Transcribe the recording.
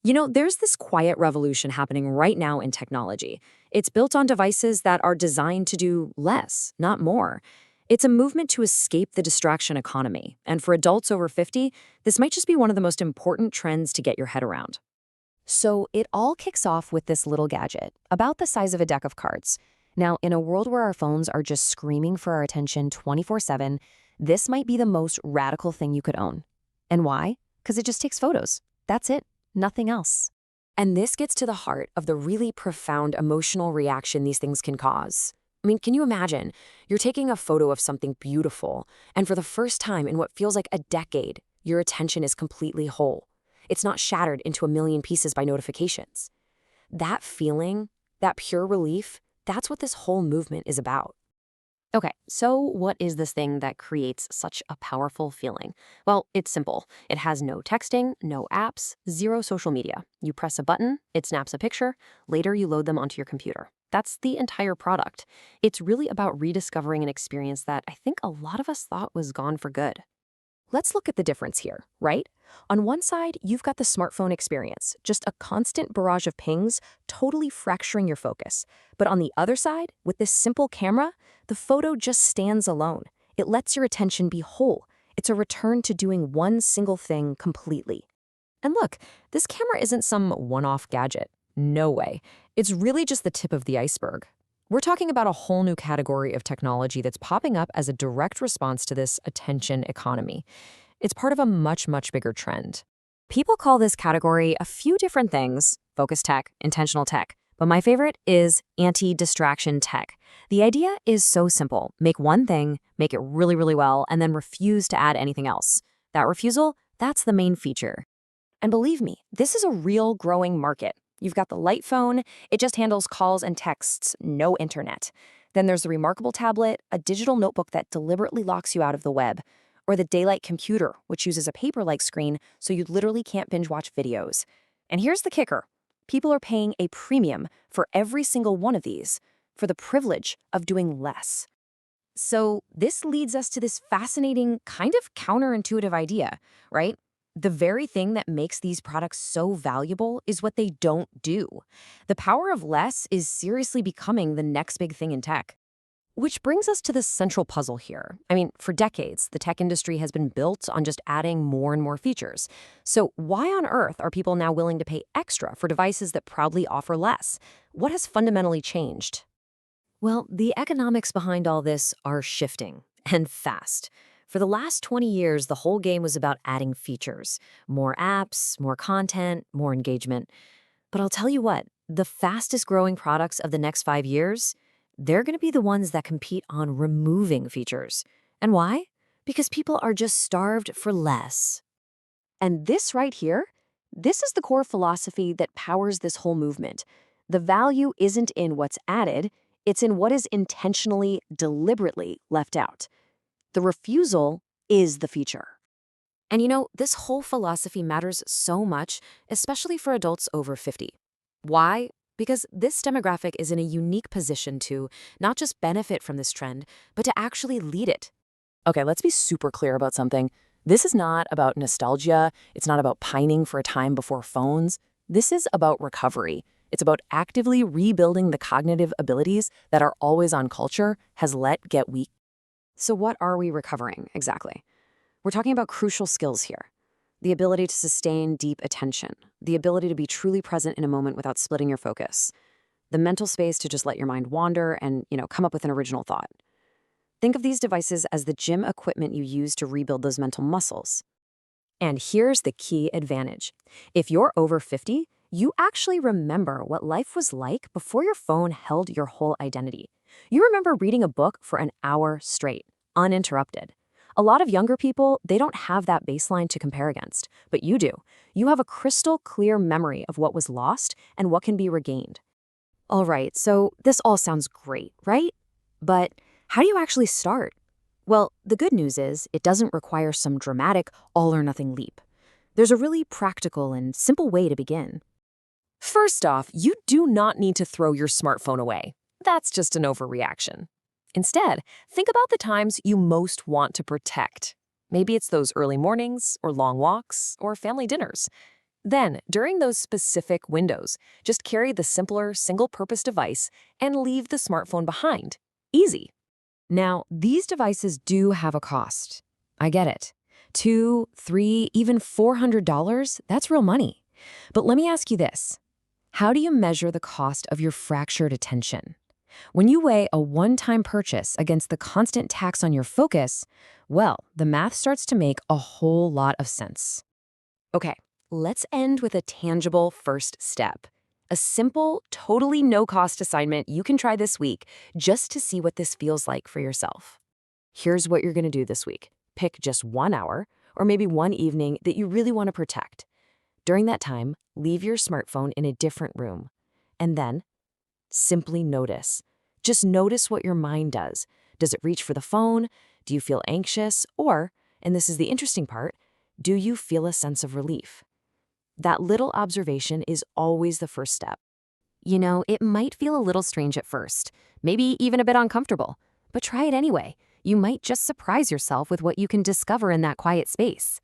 There's this quiet revolution happening right now in technology. It's built on devices that are designed to do less, not more. It's a movement to escape the distraction economy. And for adults over 50, this might just be one of the most important trends to get your head around. So it all kicks off with this little gadget, about the size of a deck of cards. Now, in a world where our phones are just screaming for our attention 24/7, this might be the most radical thing you could own. And why? Because it just takes photos. That's it. Nothing else. And this gets to the heart of the really profound emotional reaction these things can cause. I mean, can you imagine? You're taking a photo of something beautiful, and for the first time in what feels like a decade, your attention is completely whole. It's not shattered into a million pieces by notifications. That feeling, that pure relief, that's what this whole movement is about. Okay, so what is this thing that creates such a powerful feeling? Well, it's simple. It has no texting, no apps, zero social media. You press a button, it snaps a picture, later you load them onto your computer. That's the entire product. It's really about rediscovering an experience that I think a lot of us thought was gone for good. Let's look at the difference here, right? On one side, you've got the smartphone experience, just a constant barrage of pings, totally fracturing your focus. But on the other side, with this simple camera, the photo just stands alone. It lets your attention be whole. It's a return to doing one single thing completely. And look, this camera isn't some one-off gadget. No way. It's really just the tip of the iceberg. We're talking about a whole new category of technology that's popping up as a direct response to this attention economy. It's part of a much, much bigger trend. People call this category a few different things: focus tech, intentional tech. But my favorite is anti-distraction tech. The idea is so simple. Make one thing, make it really, really well, and then refuse to add anything else. That refusal, that's the main feature. And believe me, this is a real growing market. You've got the light phone, it just handles calls and texts, no internet. Then there's the remarkable tablet, a digital notebook that deliberately locks you out of the web. Or the daylight computer, which uses a paper-like screen so you literally can't binge-watch videos. And here's the kicker. People are paying a premium for every single one of these, for the privilege of doing less. So this leads us to this fascinating, kind of counterintuitive idea, right? The very thing that makes these products so valuable is what they don't do. The power of less is seriously becoming the next big thing in tech. Which brings us to the central puzzle here. I mean, for decades, the tech industry has been built on just adding more and more features. So why on earth are people now willing to pay extra for devices that proudly offer less? What has fundamentally changed? Well, the economics behind all this are shifting, and fast. For the last 20 years, the whole game was about adding features. More apps, more content, more engagement. But I'll tell you what, the fastest growing products of the next 5 years, they're going to be the ones that compete on removing features. And why? Because people are just starved for less. And this right here, this is the core philosophy that powers this whole movement. The value isn't in what's added, it's in what is intentionally, deliberately left out. The refusal is the feature. And this whole philosophy matters so much, especially for adults over 50. Why? Because this demographic is in a unique position to not just benefit from this trend, but to actually lead it. Okay, let's be super clear about something. This is not about nostalgia. It's not about pining for a time before phones. This is about recovery. It's about actively rebuilding the cognitive abilities that our always-on culture has let get weak. So what are we recovering exactly? We're talking about crucial skills here. The ability to sustain deep attention, the ability to be truly present in a moment without splitting your focus, the mental space to just let your mind wander and, come up with an original thought. Think of these devices as the gym equipment you use to rebuild those mental muscles. And here's the key advantage. If you're over 50, you actually remember what life was like before your phone held your whole identity. You remember reading a book for an hour straight, uninterrupted. A lot of younger people, they don't have that baseline to compare against, but you do. You have a crystal clear memory of what was lost and what can be regained. All right, so this all sounds great, right? But how do you actually start? Well, the good news is it doesn't require some dramatic all-or-nothing leap. There's a really practical and simple way to begin. First off, you do not need to throw your smartphone away. That's just an overreaction. Instead, think about the times you most want to protect. Maybe it's those early mornings, or long walks, or family dinners. Then, during those specific windows, just carry the simpler, single-purpose device and leave the smartphone behind. Easy. Now, these devices do have a cost. I get it. $2, $3, even $400, that's real money. But let me ask you this. How do you measure the cost of your fractured attention? When you weigh a one-time purchase against the constant tax on your focus, well, the math starts to make a whole lot of sense. Okay, let's end with a tangible first step. A simple, totally no-cost assignment you can try this week just to see what this feels like for yourself. Here's what you're going to do this week. Pick just 1 hour, or maybe one evening that you really want to protect. During that time, leave your smartphone in a different room. And then, simply notice. Just notice what your mind does. Does it reach for the phone? Do you feel anxious? Or, and this is the interesting part, do you feel a sense of relief? That little observation is always the first step. You know, it might feel a little strange at first, maybe even a bit uncomfortable, but try it anyway. You might just surprise yourself with what you can discover in that quiet space.